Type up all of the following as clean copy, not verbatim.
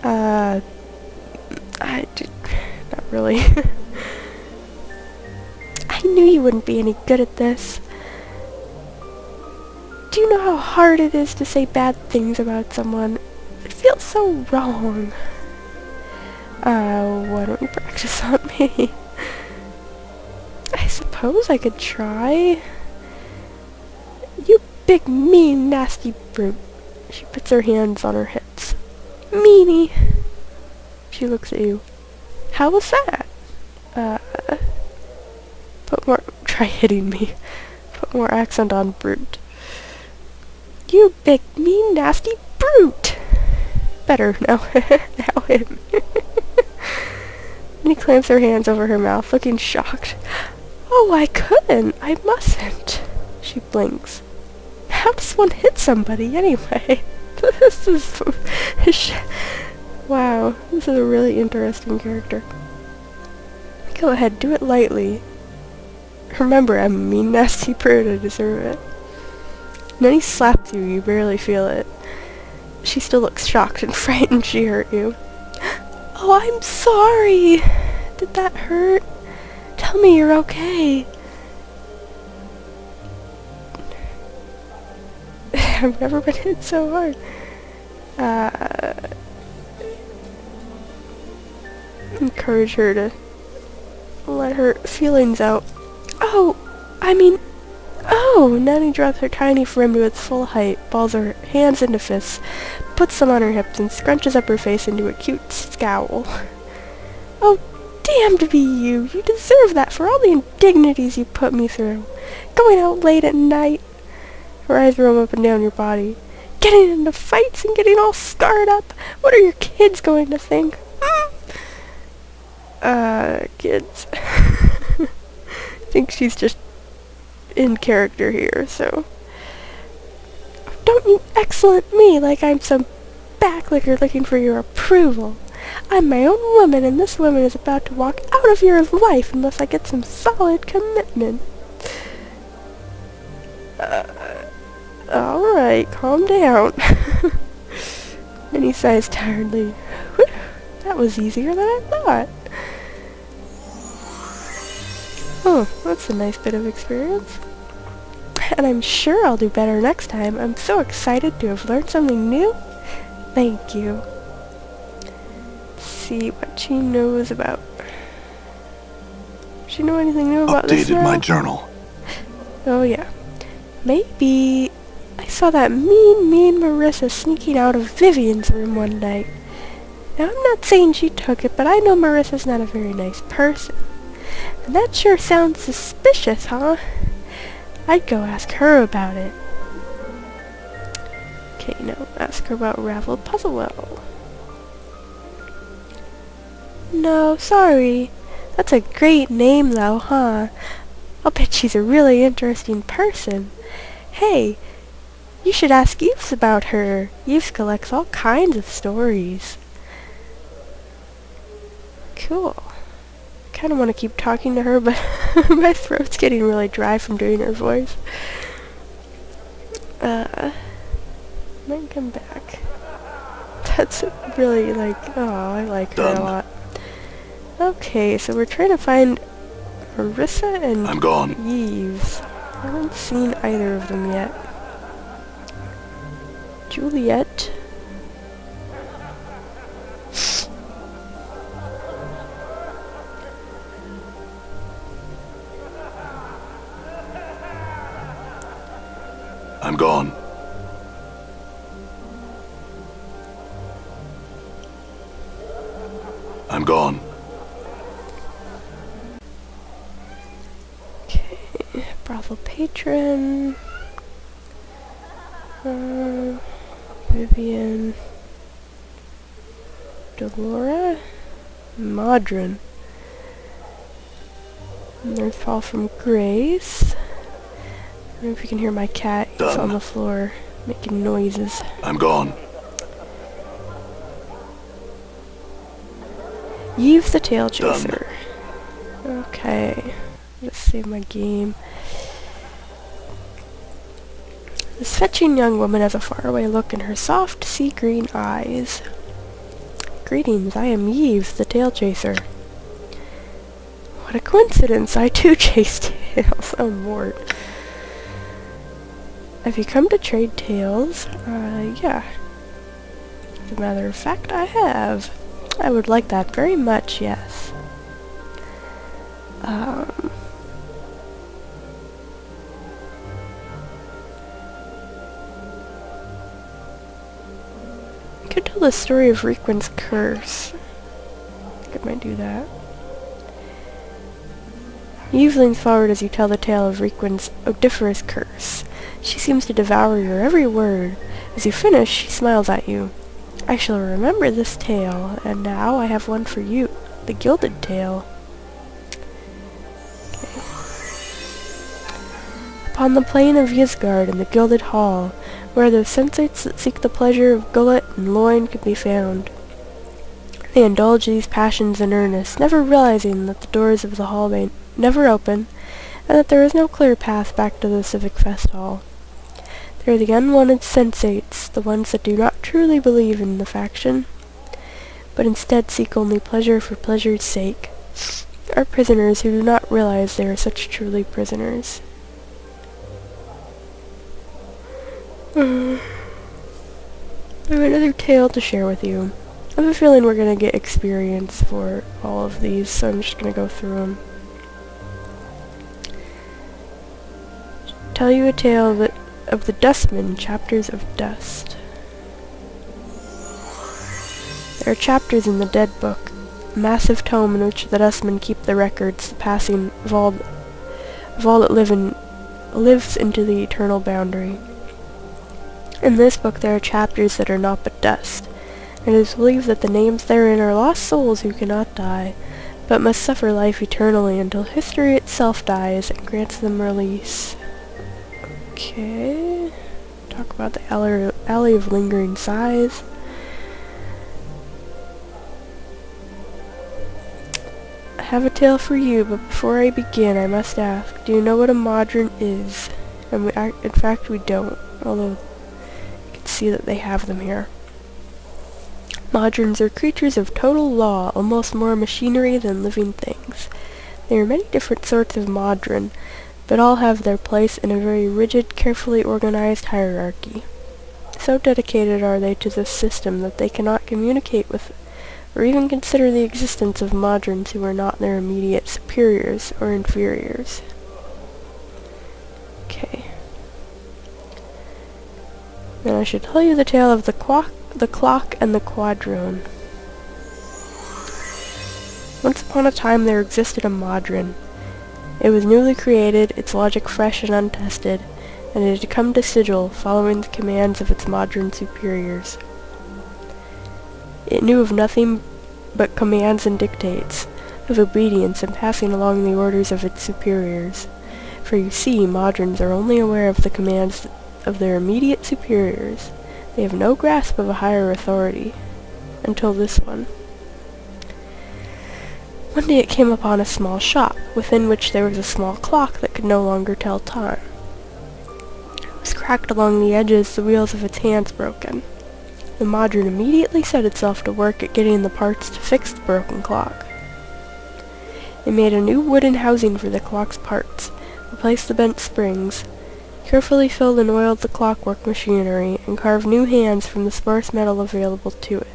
Not really. I knew you wouldn't be any good at this. Do you know how hard it is to say bad things about someone? It feels so wrong. Why don't you practice on me? I suppose I could try. You big, mean, nasty brute. She puts her hands on her hips. Meanie. She looks at you. How was that? Try hitting me. Put more accent on brute. You big, mean, nasty brute. Better, now. Now him. And he clamps her hands over her mouth, looking shocked. Oh, I couldn't. I mustn't. She blinks. How does one hit somebody, anyway? This is... Wow, this is a really interesting character. Go ahead, do it lightly. Remember, I'm a mean, nasty prude. I deserve it. And then he slaps you. You barely feel it. She still looks shocked and frightened she hurt you. Oh, I'm sorry. Did that hurt? Tell me you're okay. I've never been hit so hard. Encourage her to let her feelings out. Oh, and then he drops her tiny frame to its full height, balls her hands into fists, puts them on her hips, and scrunches up her face into a cute scowl. Oh, damn to be you! You deserve that for all the indignities you put me through. Going out late at night. Her eyes roam up and down your body. Getting into fights and getting all scarred up. What are your kids going to think? Kids. I think she's just in character here, so... Don't you excellent me like I'm some backlicker looking for your approval. I'm my own woman, and this woman is about to walk out of your life unless I get some solid commitment. Alright, calm down. And he sighs tiredly. Whew, that was easier than I thought. Oh, that's a nice bit of experience. And I'm sure I'll do better next time. I'm so excited to have learned something new. Thank you. Let's see what she knows about... Does she know anything new about this now? Updated my journal. Oh yeah. Maybe I saw that mean Marissa sneaking out of Vivian's room one night. Now I'm not saying she took it, but I know Marissa's not a very nice person. And that sure sounds suspicious, huh? I'd go ask her about it. Okay, now ask her about Raveled Puzzlewell. No, sorry. That's a great name though, huh? I'll bet she's a really interesting person. Hey, you should ask Eves about her. Eves collects all kinds of stories. Cool. Kind of want to keep talking to her, but my throat's getting really dry from doing her voice. Might come back. That's really I like her a lot. Okay, so we're trying to find Marissa and I'm gone. Yves. I haven't seen either of them yet. Juliet. I'm gone. I'm gone. Okay, brothel patron. Vivian. Delora. Modron. And there's Fall from Grace. I don't know if you can hear my cat. He's on the floor making noises. I'm gone. Yves the Tail Chaser. Okay. Let's save my game. This fetching young woman has a faraway look in her soft sea green eyes. Greetings, I am Yves, the tail chaser. What a coincidence, I too chase tails. Oh, Mort. Have you come to trade tails? Yeah. As a matter of fact, I have. I would like that very much, yes. Could tell the story of Requin's curse. I think I might do that. Yves leans forward as you tell the tale of Requin's odoriferous curse. She seems to devour your every word. As you finish, she smiles at you. I shall remember this tale, and now I have one for you, the gilded tale. Okay. Upon the plain of Ysgard in the gilded hall, where those sensates that seek the pleasure of gullet and loin can be found, they indulge these passions in earnest, never realizing that the doors of the hall may never open, and that there is no clear path back to the civic fest hall. They are the unwanted sensates, the ones that do not truly believe in the faction, but instead seek only pleasure for pleasure's sake, are prisoners who do not realize they are such truly prisoners. I have another tale to share with you. I have a feeling we're going to get experience for all of these, so I'm just going to go through them. Tell you a tale of the Dustman, Chapters of Dust. There are chapters in the Dead Book, a massive tome in which the Dustmen keep the records, the passing of all that lives into the eternal boundary. In this book there are chapters that are naught but dust, and it is believed that the names therein are lost souls who cannot die, but must suffer life eternally until history itself dies and grants them release. Okay, talk about the Alley of Lingering Sighs. I have a tale for you, but before I begin I must ask, do you know what a modron is? And in fact we don't, although you can see that they have them here. Modrons are creatures of total law, almost more machinery than living things. There are many different sorts of modron, but all have their place in a very rigid, carefully organized hierarchy. So dedicated are they to this system that they cannot communicate with or even consider the existence of modrons who are not their immediate superiors or inferiors. Okay. Then I should tell you the tale of the clock and the quadrone. Once upon a time there existed a modron. It was newly created, its logic fresh and untested, and it had come to sigil, following the commands of its modron superiors. It knew of nothing but commands and dictates, of obedience and passing along the orders of its superiors. For you see, modrons are only aware of the commands of their immediate superiors. They have no grasp of a higher authority, until this one. One day it came upon a small shop, within which there was a small clock that could no longer tell time. It was cracked along the edges, the wheels of its hands broken. The modron immediately set itself to work at getting the parts to fix the broken clock. It made a new wooden housing for the clock's parts, replaced the bent springs, carefully filled and oiled the clockwork machinery, and carved new hands from the sparse metal available to it.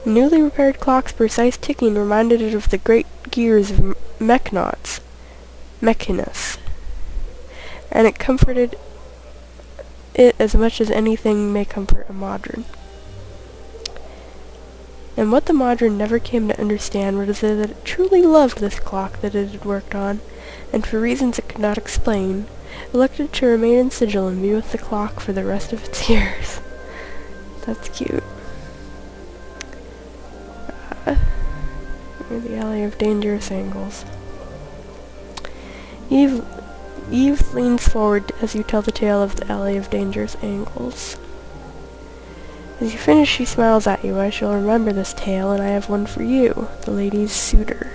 The newly repaired clock's precise ticking reminded it of the great gears of Machinus, and it comforted it as much as anything may comfort a modron. And what the modron never came to understand was that it truly loved this clock that it had worked on, and for reasons it could not explain, elected to remain in sigil and be with the clock for the rest of its years. That's cute. The Alley of Dangerous Angles. Yves leans forward as you tell the tale of the Alley of Dangerous Angles. As you finish, she smiles at you. I shall remember this tale, and I have one for you, the lady's suitor.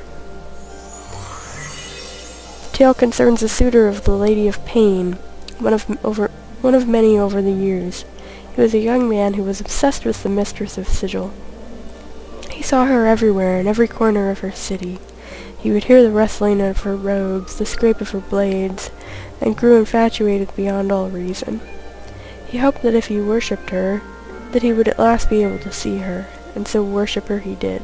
The tale concerns the suitor of the Lady of Pain, one of many over the years. He was a young man who was obsessed with the mistress of Sigil. He saw her everywhere, in every corner of her city. He would hear the rustling of her robes, the scrape of her blades, and grew infatuated beyond all reason. He hoped that if he worshipped her, that he would at last be able to see her, and so worship her he did.